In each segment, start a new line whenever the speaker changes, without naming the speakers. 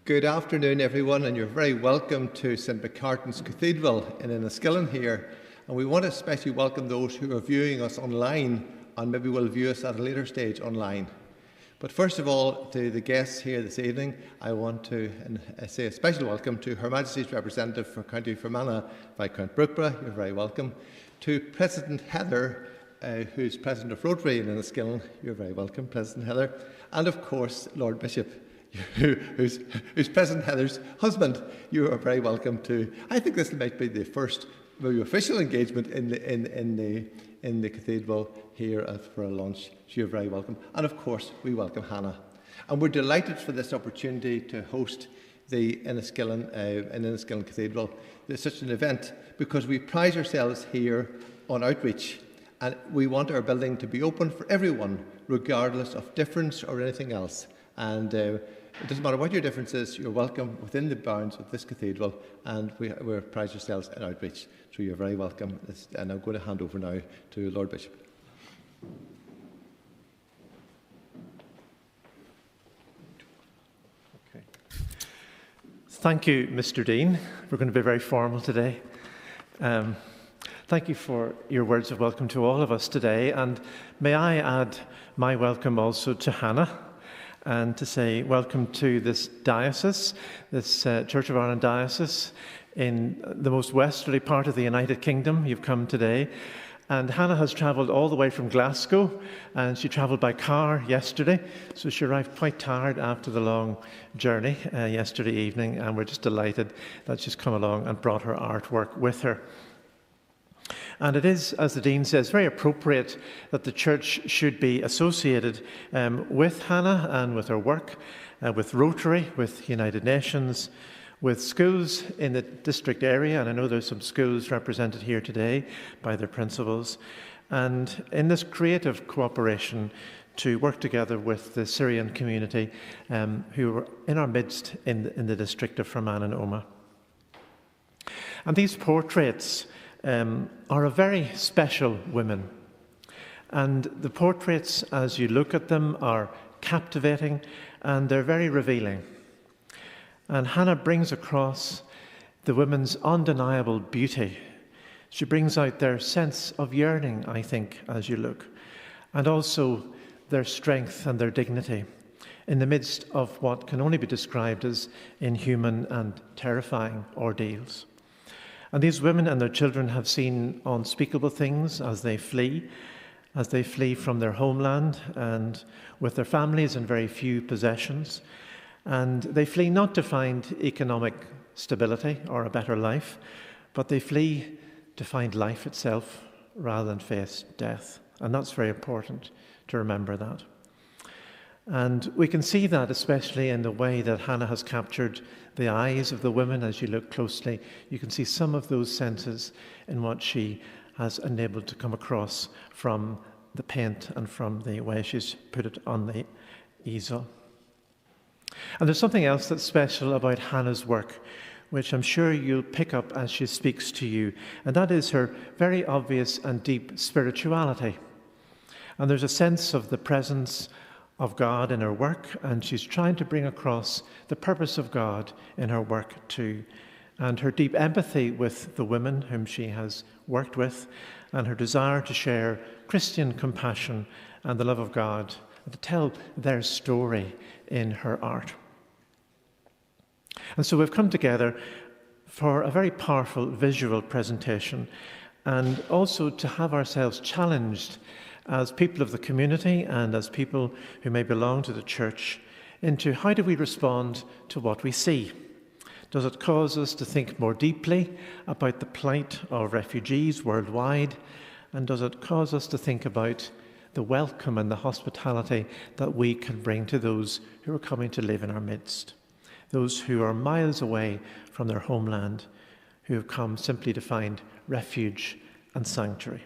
Good afternoon, everyone, and you're very welcome to St McCartan's Cathedral in Enniskillen here. And we want to especially welcome those who are viewing us online and maybe will view us at a later stage online. But first of all, to the guests here this evening, I want to say a special welcome to Her Majesty's representative for County Fermanagh, Viscount Brookborough. You're very welcome. To President Heather, who's President of Rotary in Enniskillen. You're very welcome, President Heather. And of course, Lord Bishop, who's President Heather's husband. You are very welcome to. I think this might be the first maybe official engagement in the cathedral here for a lunch. So you're very welcome. And of course, we welcome Hannah. And we're delighted for this opportunity to host the Enniskillen Cathedral. There's such an event because we prize ourselves here on outreach, and we want our building to be open for everyone, regardless of difference or anything else. And it doesn't matter what your difference is, you're welcome within the bounds of this cathedral, and we prize ourselves in outreach. So you're very welcome. And I'm going to hand over now to Lord Bishop.
Okay. Thank you, Mr. Dean. We're going to be very formal today. Thank you for your words of welcome to all of us today. And may I add my welcome also to Hannah, and to say welcome to this diocese, this Church of Ireland diocese in the most westerly part of the United Kingdom. You've come today. And Hannah has travelled all the way from Glasgow, and she travelled by car yesterday, so she arrived quite tired after the long journey yesterday evening, and we're just delighted that she's come along and brought her artwork with her. And it is, as the Dean says, very appropriate that the Church should be associated with Hannah and with her work, with Rotary, with United Nations, with schools in the district area, and I know there's some schools represented here today by their principals, and in this creative cooperation to work together with the Syrian community who are in our midst in the district of Fermanagh and Omagh. And these portraits are of very special women. And the portraits, as you look at them, are captivating and they're very revealing. And Hannah brings across the women's undeniable beauty. She brings out their sense of yearning, I think, as you look, and also their strength and their dignity in the midst of what can only be described as inhuman and terrifying ordeals. And these women and their children have seen unspeakable things as they flee from their homeland and with their families and very few possessions. And they flee not to find economic stability or a better life, but they flee to find life itself rather than face death. And that's very important to remember that. And we can see that especially in the way that Hannah has captured the eyes of the women. As you look closely, you can see some of those senses in what she has enabled to come across from the paint and from the way she's put it on the easel. And there's something else that's special about Hannah's work, which I'm sure you'll pick up as she speaks to you, and that is her very obvious and deep spirituality. And there's a sense of the presence of God in her work, and she's trying to bring across the purpose of God in her work too, and her deep empathy with the women whom she has worked with, and her desire to share Christian compassion and the love of God, and to tell their story in her art. And so we've come together for a very powerful visual presentation, and also to have ourselves challenged as people of the community and as people who may belong to the church into how do we respond to what we see? Does it cause us to think more deeply about the plight of refugees worldwide? And does it cause us to think about the welcome and the hospitality that we can bring to those who are coming to live in our midst? Those who are miles away from their homeland, who have come simply to find refuge and sanctuary.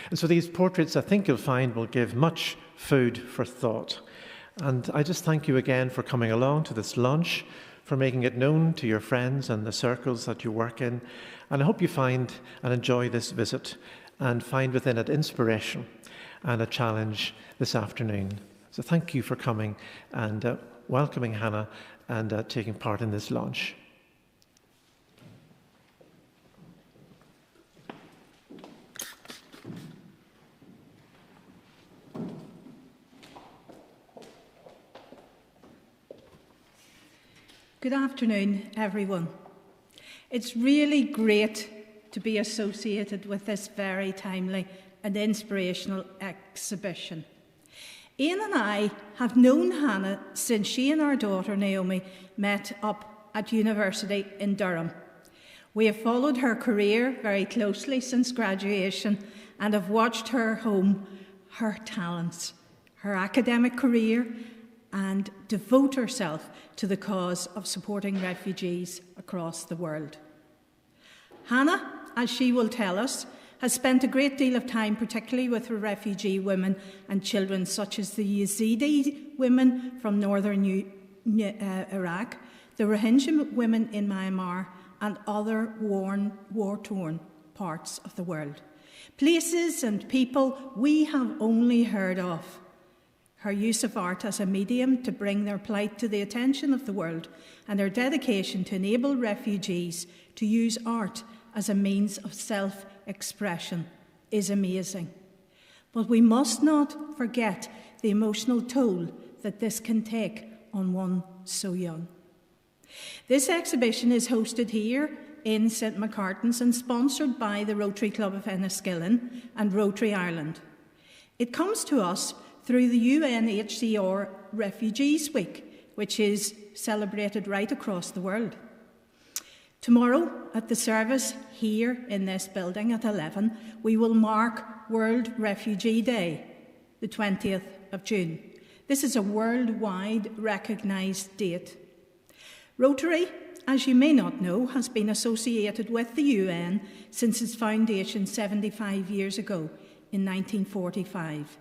And so these portraits, I think you'll find, will give much food for thought. And I just thank you again for coming along to this lunch, for making it known to your friends and the circles that you work in. And I hope you find and enjoy this visit and find within it inspiration and a challenge this afternoon. So thank you for coming and welcoming Hannah and taking part in this launch.
Good afternoon, everyone. It's really great to be associated with this very timely and inspirational exhibition. Ian and I have known Hannah since she and our daughter Naomi met up at university in Durham. We have followed her career very closely since graduation and have watched her hone her talents, her academic career, and devote herself to the cause of supporting refugees across the world. Hannah, as she will tell us, has spent a great deal of time, particularly with refugee women and children, such as the Yazidi women from northern Iraq, the Rohingya women in Myanmar, and other war-torn parts of the world. Places and people we have only heard of. Her use of art as a medium to bring their plight to the attention of the world, and her dedication to enable refugees to use art as a means of self-expression is amazing. But we must not forget the emotional toll that this can take on one so young. This exhibition is hosted here in St Macartans and sponsored by the Rotary Club of Enniskillen and Rotary Ireland. It comes to us through the UNHCR Refugees Week, which is celebrated right across the world. Tomorrow, at the service here in this building at 11, we will mark World Refugee Day, the 20th of June. This is a worldwide recognised date. Rotary, as you may not know, has been associated with the UN since its foundation 75 years ago in 1945.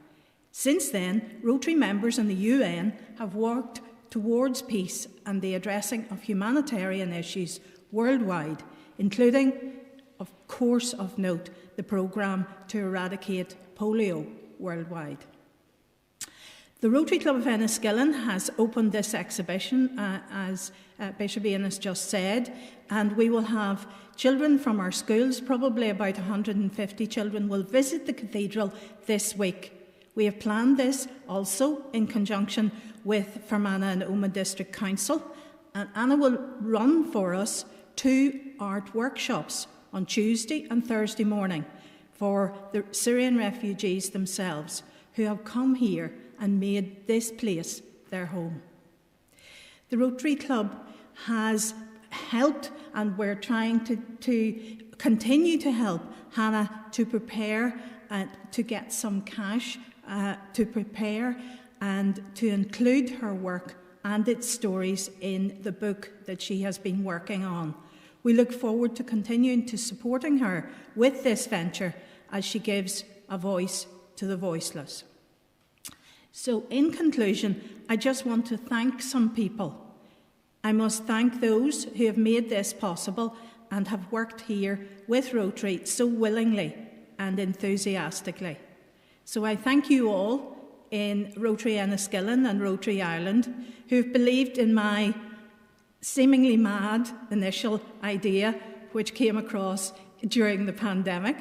Since then, Rotary members and the UN have worked towards peace and the addressing of humanitarian issues worldwide, including, of course of note, the programme to eradicate polio worldwide. The Rotary Club of Enniskillen has opened this exhibition, as Bishop Ian has just said, and we will have children from our schools, probably about 150 children, will visit the Cathedral this week. We have planned this also in conjunction with Fermanagh and Omagh District Council, and Anna will run for us 2 art workshops on Tuesday and Thursday morning for the Syrian refugees themselves who have come here and made this place their home. The Rotary Club has helped, and we're trying to continue to help Hannah to prepare and to get some cash to prepare and to include her work and its stories in the book that she has been working on. We look forward to continuing to supporting her with this venture as she gives a voice to the voiceless. So, in conclusion, I just want to thank some people. I must thank those who have made this possible and have worked here with Rotary so willingly and enthusiastically. So I thank you all in Rotary Enniskillen and Rotary Ireland who have believed in my seemingly mad initial idea, which came across during the pandemic,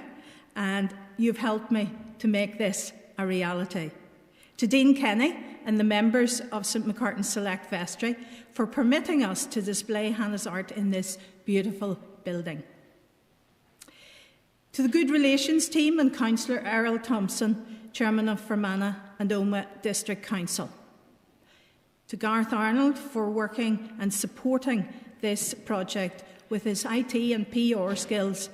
and you've helped me to make this a reality. To Dean Kenny and the members of St Macartans Select Vestry for permitting us to display Hannah's art in this beautiful building. To the Good Relations team and Councillor Errol Thompson, Chairman of Fermanagh and Omagh District Council. To Garth Arnold for working and supporting this project with his IT and PR skills.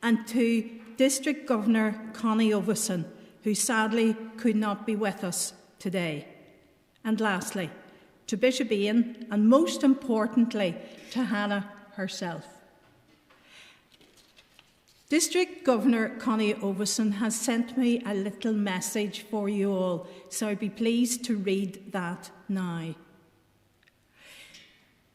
And to District Governor Connie Ovison, who sadly could not be with us today. And lastly, to Bishop Ian, and most importantly, to Hannah herself. District Governor Connie Ovison has sent me a little message for you all, so I'd be pleased to read that now.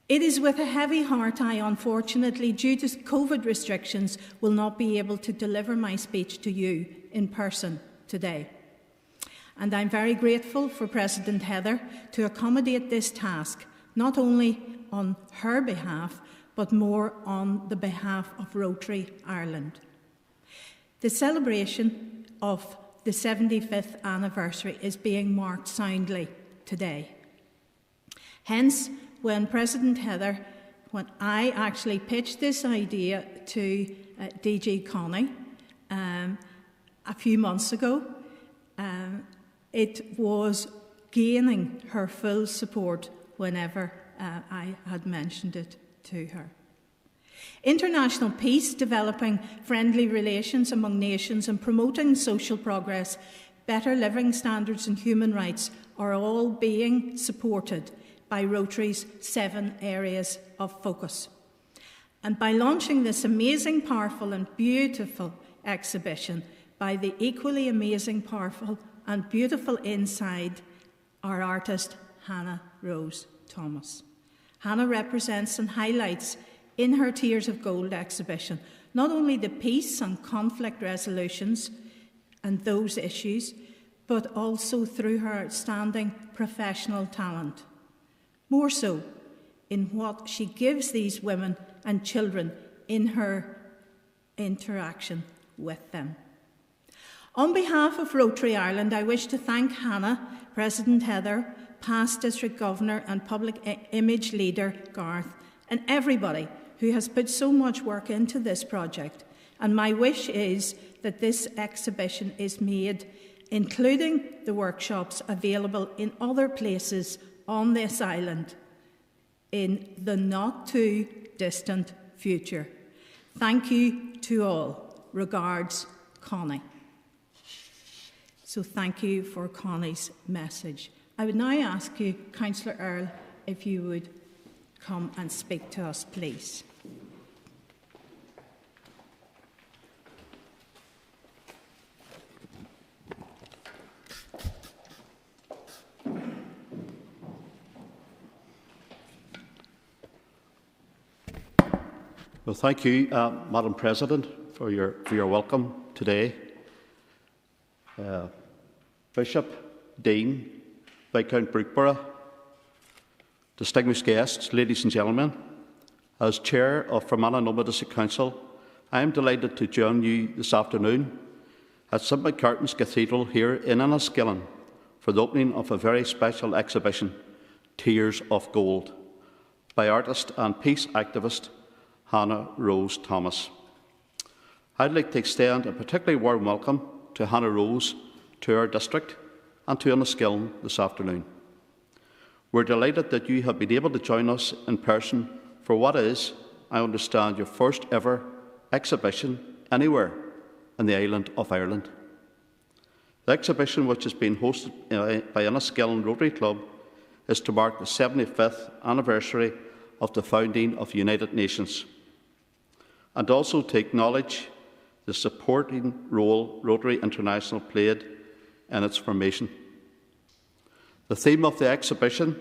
It is with a heavy heart I, unfortunately, due to COVID restrictions, will not be able to deliver my speech to you in person today. And I'm very grateful for President Heather to accommodate this task, not only on her behalf, but more on the behalf of Rotary Ireland. The celebration of the 75th anniversary is being marked soundly today. Hence, when I actually pitched this idea to DG Connie a few months ago, it was gaining her full support whenever I had mentioned it to her. International peace, developing friendly relations among nations and promoting social progress, better living standards and human rights are all being supported by Rotary's 7 areas of focus. And by launching this amazing, powerful and beautiful exhibition by the equally amazing, powerful and beautiful inside, our artist Hannah Rose Thomas. Hannah represents and highlights in her Tears of Gold exhibition not only the peace and conflict resolutions and those issues, but also through her outstanding professional talent. More so in what she gives these women and children in her interaction with them. On behalf of Rotary Ireland, I wish to thank Hannah, President Heather, past District Governor and Public Image Leader Garth, and everybody who has put so much work into this project. And my wish is that this exhibition is made, including the workshops, available in other places on this island in the not too distant future. Thank you to all. Regards, Connie. So thank you for Connie's message. I would now ask you, Councillor Earl, if you would come and speak to us, please.
Well, thank you, Madam President, for your welcome today. Bishop, Dean, Viscount Brookborough, distinguished guests, ladies and gentlemen, as Chair of Fermanagh Noma District Council, I am delighted to join you this afternoon at St McCartn's Cathedral here in Enniskillen for the opening of a very special exhibition, Tears of Gold, by artist and peace activist Hannah Rose Thomas. I'd like to extend a particularly warm welcome to Hannah Rose, to our district and to Enniskillen this afternoon. We're delighted that you have been able to join us in person for what is, I understand, your first ever exhibition anywhere in the island of Ireland. The exhibition, which has been hosted by Enniskillen Rotary Club, is to mark the 75th anniversary of the founding of the United Nations, and also to acknowledge the supporting role Rotary International played in its formation. The theme of the exhibition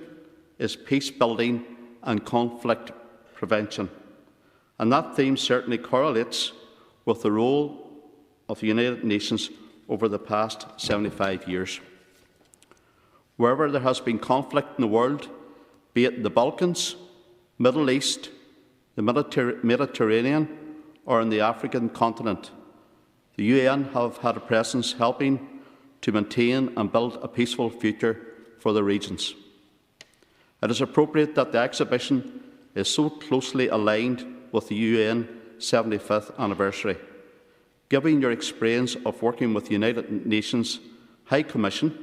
is peace building and conflict prevention, and that theme certainly correlates with the role of the United Nations over the past 75 years. Wherever there has been conflict in the world, be it in the Balkans, Middle East, the Mediterranean, or in the African continent, the UN have had a presence helping to maintain and build a peaceful future for the regions. It is appropriate that the exhibition is so closely aligned with the UN 75th anniversary. Given your experience of working with the United Nations High Commission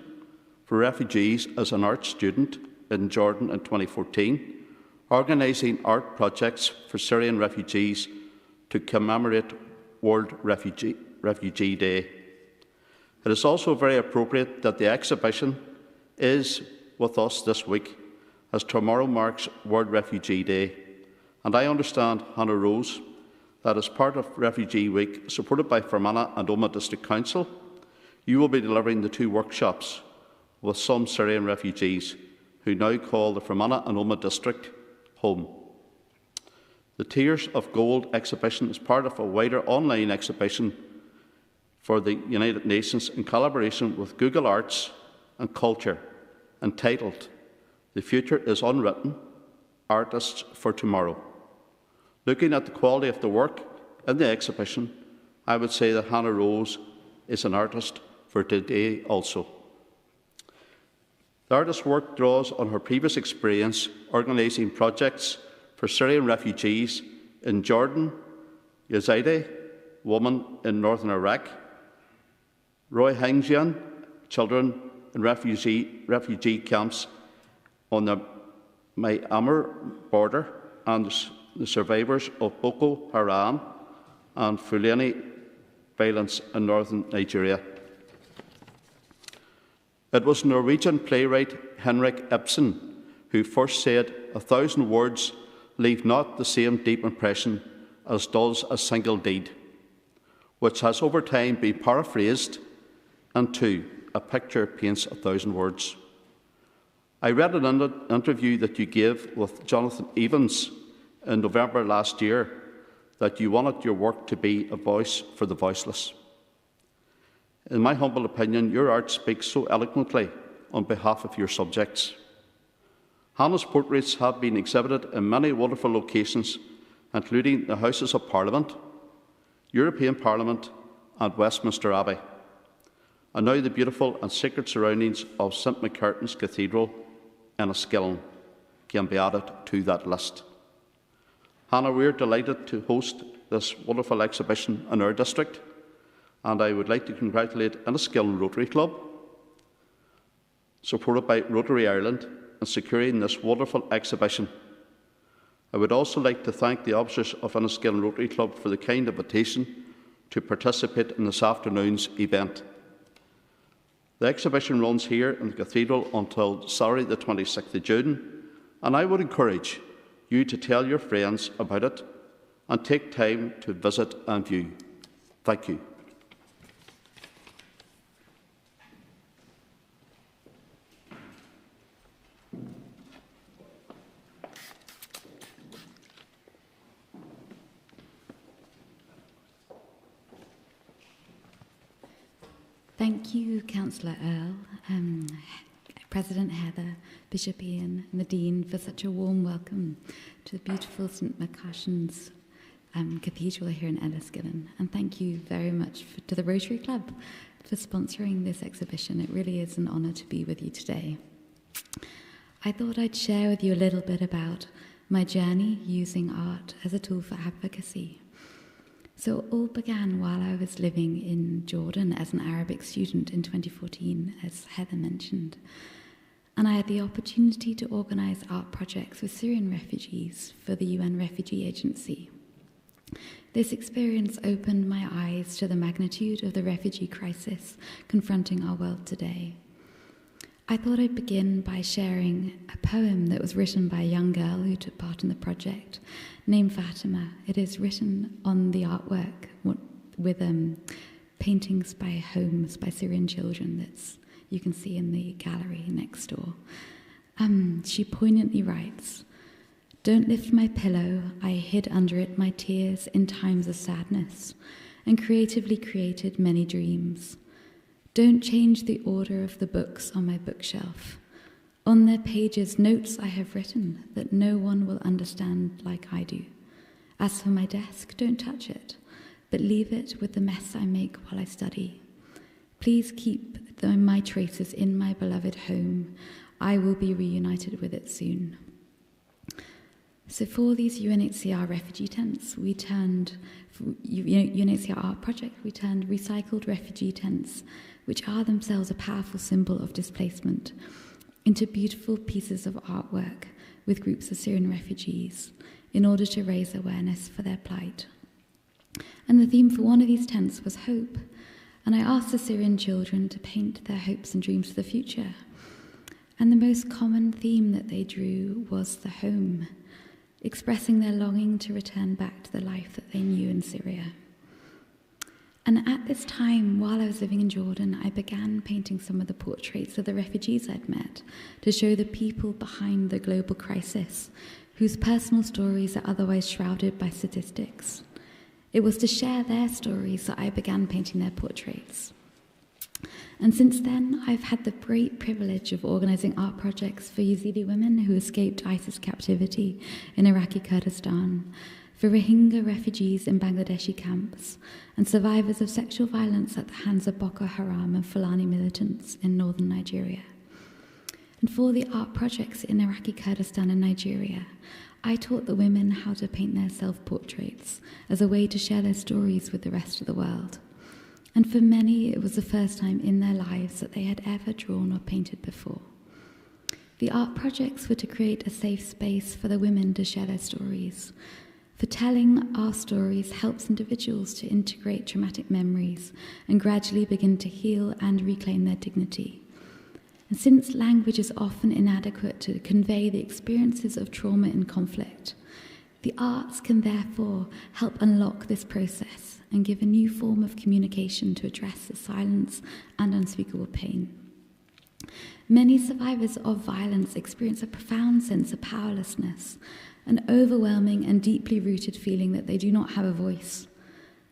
for Refugees as an art student in Jordan in 2014, organising art projects for Syrian refugees to commemorate World Refugee Day. It is also very appropriate that the exhibition is with us this week, as tomorrow marks World Refugee Day. And I understand, Hannah Rose, that as part of Refugee Week, supported by Fermanagh and Omagh District Council, you will be delivering the 2 workshops with some Syrian refugees who now call the Fermanagh and Omagh District home. The Tears of Gold exhibition is part of a wider online exhibition for the United Nations in collaboration with Google Arts and Culture, entitled "The Future is Unwritten, artists for tomorrow. Looking at the quality of the work in the exhibition, I would say that Hannah Rose is an artist for today also. The artist's work draws on her previous experience organising projects for Syrian refugees in Jordan, Yazidi women in northern Iraq, Rohingya children in refugee camps on the Myanmar border, and the survivors of Boko Haram and Fulani violence in northern Nigeria. It was Norwegian playwright Henrik Ibsen who first said, "1,000 words leave not the same deep impression as does a single deed," which has over time been paraphrased into "a picture paints 1,000 words." I read an interview that you gave with Jonathan Evans in November last year that you wanted your work to be a voice for the voiceless. In my humble opinion, your art speaks so eloquently on behalf of your subjects. Hannah's portraits have been exhibited in many wonderful locations, including the Houses of Parliament, European Parliament and Westminster Abbey, and now the beautiful and sacred surroundings of St Macartn's Cathedral in Enniskillen can be added to that list. Hannah, we are delighted to host this wonderful exhibition in our district, and I would like to congratulate Enniskillen Rotary Club, supported by Rotary Ireland, in securing this wonderful exhibition. I would also like to thank the officers of Enniskillen Rotary Club for the kind invitation to participate in this afternoon's event. The exhibition runs here in the Cathedral until Saturday the 26th of June, and I would encourage you to tell your friends about it and take time to visit and view. Thank you.
Thank you, Councillor Earl, President Heather, Bishop Ian, and the Dean for such a warm welcome to the beautiful St Macartn's Cathedral here in Enniskillen. And thank you very much to the Rotary Club for sponsoring this exhibition. It really is an honour to be with you today. I thought I'd share with you a little bit about my journey using art as a tool for advocacy. So it all began while I was living in Jordan as an Arabic student in 2014, as Heather mentioned. And I had the opportunity to organise art projects with Syrian refugees for the UN Refugee Agency. This experience opened my eyes to the magnitude of the refugee crisis confronting our world today. I thought I'd begin by sharing a poem that was written by a young girl who took part in the project, named Fatima. It is written on the artwork with paintings by homes by Syrian children that you can see in the gallery next door. She poignantly writes, "Don't lift my pillow, I hid under it my tears in times of sadness, and creatively created many dreams. Don't change the order of the books on my bookshelf. On their pages, notes I have written that no one will understand like I do. As for my desk, don't touch it, but leave it with the mess I make while I study. Please keep my traces in my beloved home. I will be reunited with it soon." So for these UNHCR refugee tents, UNHCR art project, we turned recycled refugee tents, which are themselves a powerful symbol of displacement, into beautiful pieces of artwork with groups of Syrian refugees in order to raise awareness for their plight. And the theme for one of these tents was hope, and I asked the Syrian children to paint their hopes and dreams for the future. And the most common theme that they drew was the home, expressing their longing to return back to the life that they knew in Syria. And at this time, while I was living in Jordan, I began painting some of the portraits of the refugees I'd met to show the people behind the global crisis, whose personal stories are otherwise shrouded by statistics. It was to share their stories that I began painting their portraits. And since then, I've had the great privilege of organising art projects for Yazidi women who escaped ISIS captivity in Iraqi Kurdistan, for Rohingya refugees in Bangladeshi camps, and survivors of sexual violence at the hands of Boko Haram and Fulani militants in northern Nigeria. And for the art projects in Iraqi Kurdistan and Nigeria, I taught the women how to paint their self-portraits as a way to share their stories with the rest of the world. And for many, it was the first time in their lives that they had ever drawn or painted before. The art projects were to create a safe space for the women to share their stories. For telling our stories helps individuals to integrate traumatic memories and gradually begin to heal and reclaim their dignity. And since language is often inadequate to convey the experiences of trauma and conflict, the arts can therefore help unlock this process and give a new form of communication to address the silence and unspeakable pain. Many survivors of violence experience a profound sense of powerlessness, an overwhelming and deeply rooted feeling that they do not have a voice.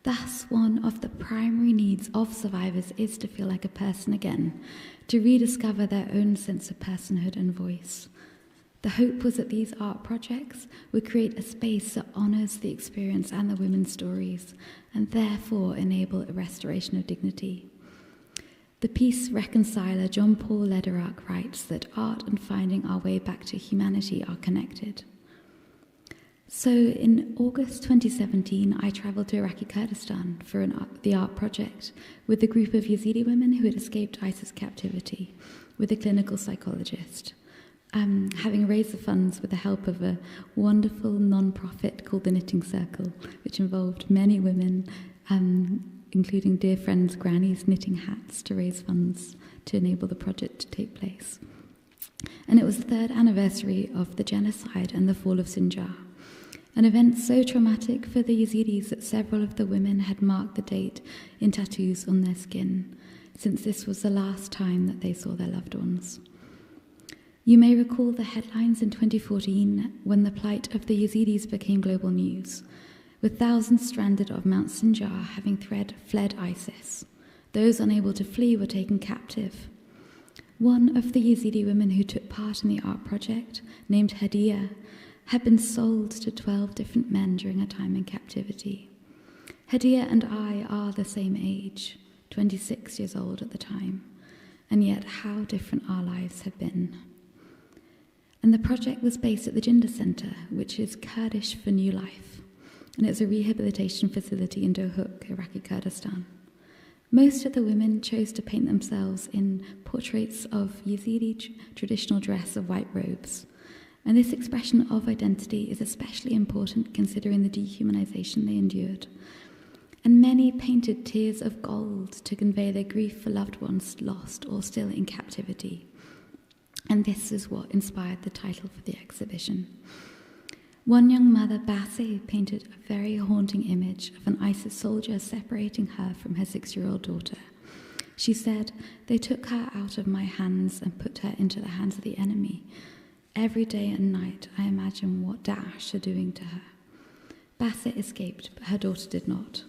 Thus, one of the primary needs of survivors is to feel like a person again, to rediscover their own sense of personhood and voice. The hope was that these art projects would create a space that honours the experience and the women's stories, and therefore enable a restoration of dignity. The peace reconciler John Paul Lederach writes that art and finding our way back to humanity are connected. So in August 2017, I travelled to Iraqi Kurdistan for the art project with a group of Yazidi women who had escaped ISIS captivity, with a clinical psychologist, having raised the funds with the help of a wonderful non-profit called the Knitting Circle, which involved many women, including dear friends Granny's knitting hats to raise funds to enable the project to take place. And it was the 3rd anniversary of the genocide and the fall of Sinjar, an event so traumatic for the Yazidis that several of the women had marked the date in tattoos on their skin, since this was the last time that they saw their loved ones. You may recall the headlines in 2014 when the plight of the Yazidis became global news, with thousands stranded off Mount Sinjar having fled ISIS. Those unable to flee were taken captive. One of the Yazidi women who took part in the art project, named Hadiya, had been sold to 12 different men during her time in captivity. Hadiya and I are the same age, 26 years old at the time, and yet how different our lives have been. And the project was based at the Jinder Centre, which is Kurdish for New Life, and it's a rehabilitation facility in Dohuk, Iraqi Kurdistan. Most of the women chose to paint themselves in portraits of Yazidi traditional dress of white robes, and this expression of identity is especially important considering the dehumanization they endured. And many painted tears of gold to convey their grief for loved ones lost or still in captivity. And this is what inspired the title for the exhibition. One young mother, Bassey, painted a very haunting image of an ISIS soldier separating her from her 6-year-old daughter. She said, "They took her out of my hands and put her into the hands of the enemy. Every day and night I imagine what Daesh are doing to her." Bassett escaped, but her daughter did not.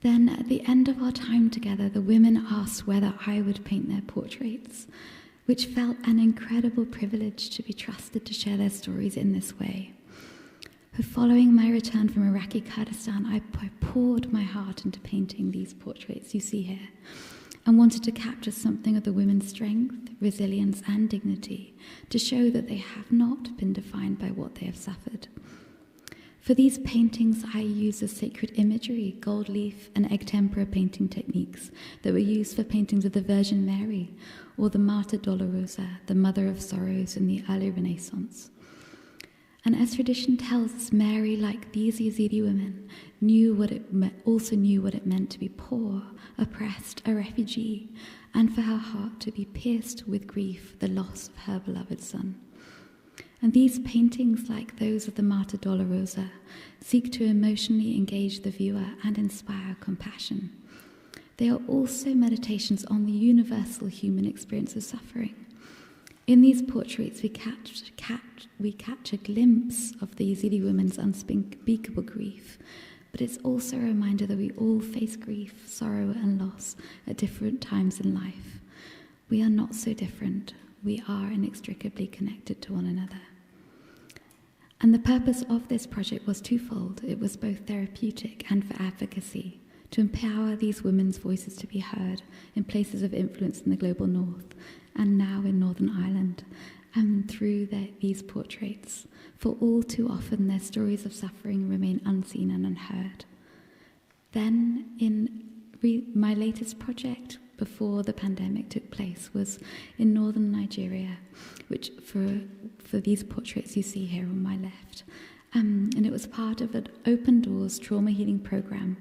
Then, at the end of our time together, the women asked whether I would paint their portraits, which felt an incredible privilege to be trusted to share their stories in this way. Following my return from Iraqi Kurdistan, I poured my heart into painting these portraits you see here, and wanted to capture something of the women's strength, resilience, and dignity to show that they have not been defined by what they have suffered. For these paintings, I used the sacred imagery, gold leaf, and egg tempera painting techniques that were used for paintings of the Virgin Mary or the Mater Dolorosa, the Mother of Sorrows in the early Renaissance. And as tradition tells us, Mary, like these Yazidi women, also knew what it meant to be poor, oppressed, a refugee, and for her heart to be pierced with grief, the loss of her beloved son. And these paintings, like those of the Mater Dolorosa, seek to emotionally engage the viewer and inspire compassion. They are also meditations on the universal human experience of suffering. In these portraits, we catch a glimpse of the Yazidi women's unspeakable grief, but it's also a reminder that we all face grief, sorrow and loss at different times in life. We are not so different. We are inextricably connected to one another. And the purpose of this project was twofold. It was both therapeutic and for advocacy, to empower these women's voices to be heard in places of influence in the global north and now in Northern Ireland, and through these portraits. For all too often their stories of suffering remain unseen and unheard. Then in my latest project before the pandemic took place was in northern Nigeria, which for these portraits you see here on my left. And it was part of an Open Doors trauma healing program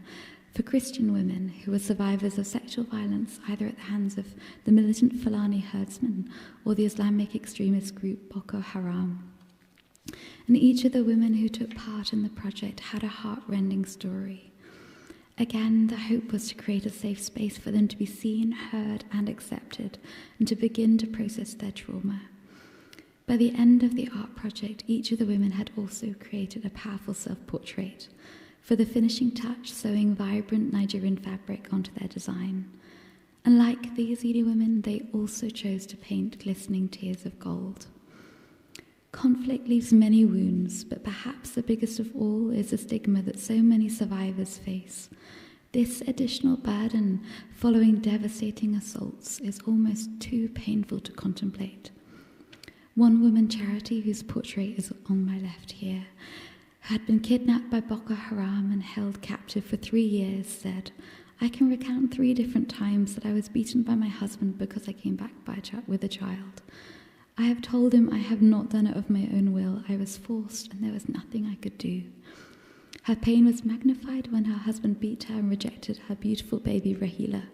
for Christian women who were survivors of sexual violence, either at the hands of the militant Fulani herdsmen or the Islamic extremist group Boko Haram. And each of the women who took part in the project had a heart-rending story. Again, the hope was to create a safe space for them to be seen, heard, and accepted, and to begin to process their trauma. By the end of the art project, each of the women had also created a powerful self-portrait, for the finishing touch, sewing vibrant Nigerian fabric onto their design. And like the Yazidi women, they also chose to paint glistening tears of gold. Conflict leaves many wounds, but perhaps the biggest of all is the stigma that so many survivors face. This additional burden following devastating assaults is almost too painful to contemplate. One woman charity, whose portrait is on my left here, had been kidnapped by Boko Haram and held captive for 3 years, said, "I can recount 3 different times that I was beaten by my husband because I came back with a child. I have told him I have not done it of my own will. I was forced and there was nothing I could do." Her pain was magnified when her husband beat her and rejected her beautiful baby Rahila.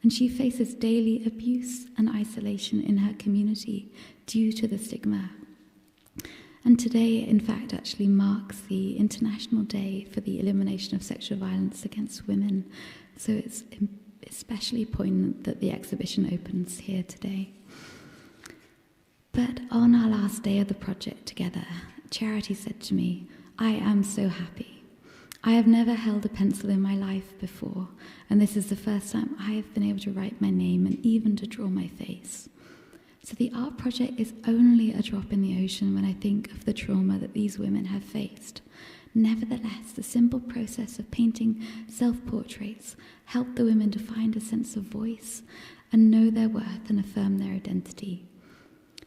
And she faces daily abuse and isolation in her community due to the stigma. And today, in fact, actually marks the International Day for the Elimination of Sexual Violence Against Women. So it's especially poignant that the exhibition opens here today. But on our last day of the project together, Charity said to me, "I am so happy. I have never held a pencil in my life before, and this is the first time I have been able to write my name and even to draw my face." So the art project is only a drop in the ocean when I think of the trauma that these women have faced. Nevertheless, the simple process of painting self-portraits helped the women to find a sense of voice and know their worth and affirm their identity.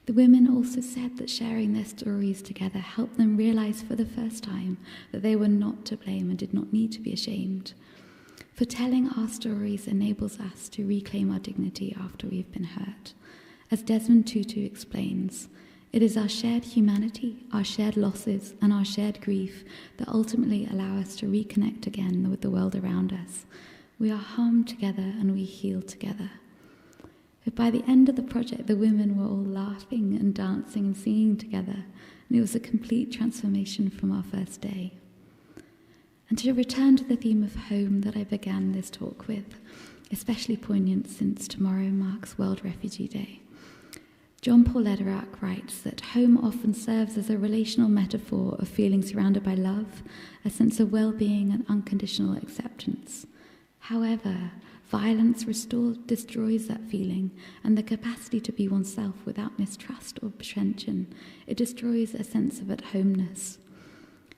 The women also said that sharing their stories together helped them realize for the first time that they were not to blame and did not need to be ashamed. For telling our stories enables us to reclaim our dignity after we've been hurt. As Desmond Tutu explains, it is our shared humanity, our shared losses, and our shared grief that ultimately allow us to reconnect again with the world around us. We are harmed together and we heal together. But by the end of the project, the women were all laughing and dancing and singing together, and it was a complete transformation from our first day. And to return to the theme of home that I began this talk with, especially poignant since tomorrow marks World Refugee Day. John Paul Lederach writes that home often serves as a relational metaphor of feeling surrounded by love, a sense of well-being and unconditional acceptance. However, violence destroys that feeling and the capacity to be oneself without mistrust or pretension. It destroys a sense of at-homeness.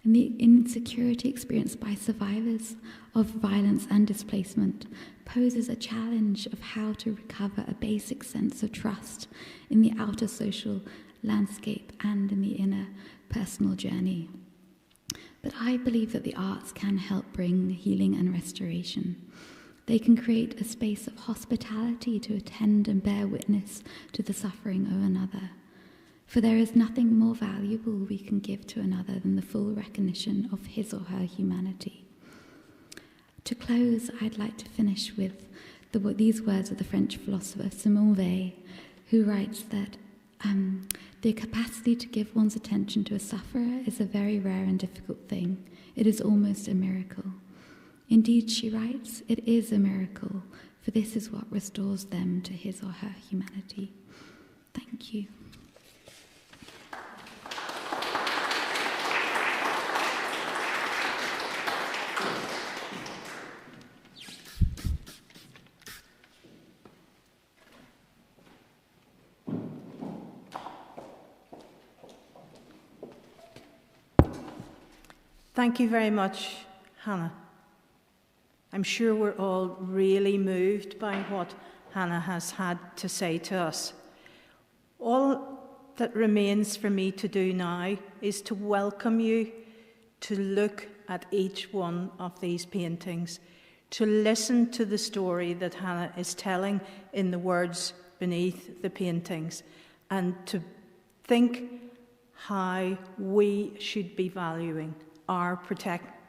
And the insecurity experienced by survivors of violence and displacement poses a challenge of how to recover a basic sense of trust in the outer social landscape and in the inner personal journey. But I believe that the arts can help bring healing and restoration. They can create a space of hospitality to attend and bear witness to the suffering of another. For there is nothing more valuable we can give to another than the full recognition of his or her humanity. To close, I'd like to finish with these words of the French philosopher Simone Weil, who writes that the capacity to give one's attention to a sufferer is a very rare and difficult thing. It is almost a miracle. Indeed, she writes, it is a miracle, for this is what restores them to his or her humanity. Thank you.
Thank you very much, Hannah. I'm sure we're all really moved by what Hannah has had to say to us. All that remains for me to do now is to welcome you to look at each one of these paintings, to listen to the story that Hannah is telling in the words beneath the paintings, and to think how we should be valuing our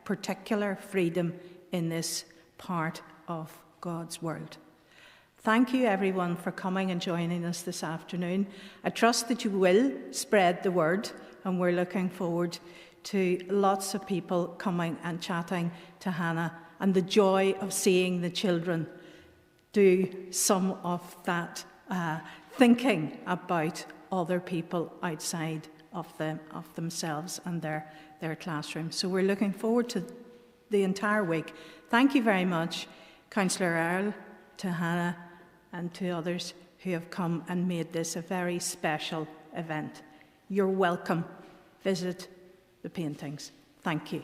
particular freedom in this part of God's world. Thank you, everyone, for coming and joining us this afternoon. I trust that you will spread the word, and we're looking forward to lots of people coming and chatting to Hannah, and the joy of seeing the children do some of that thinking about other people outside of themselves and their classrooms. So we're looking forward to the entire week. Thank you very much, Councillor Earl, to Hannah, and to others who have come and made this a very special event. You're welcome. Visit the paintings. Thank you.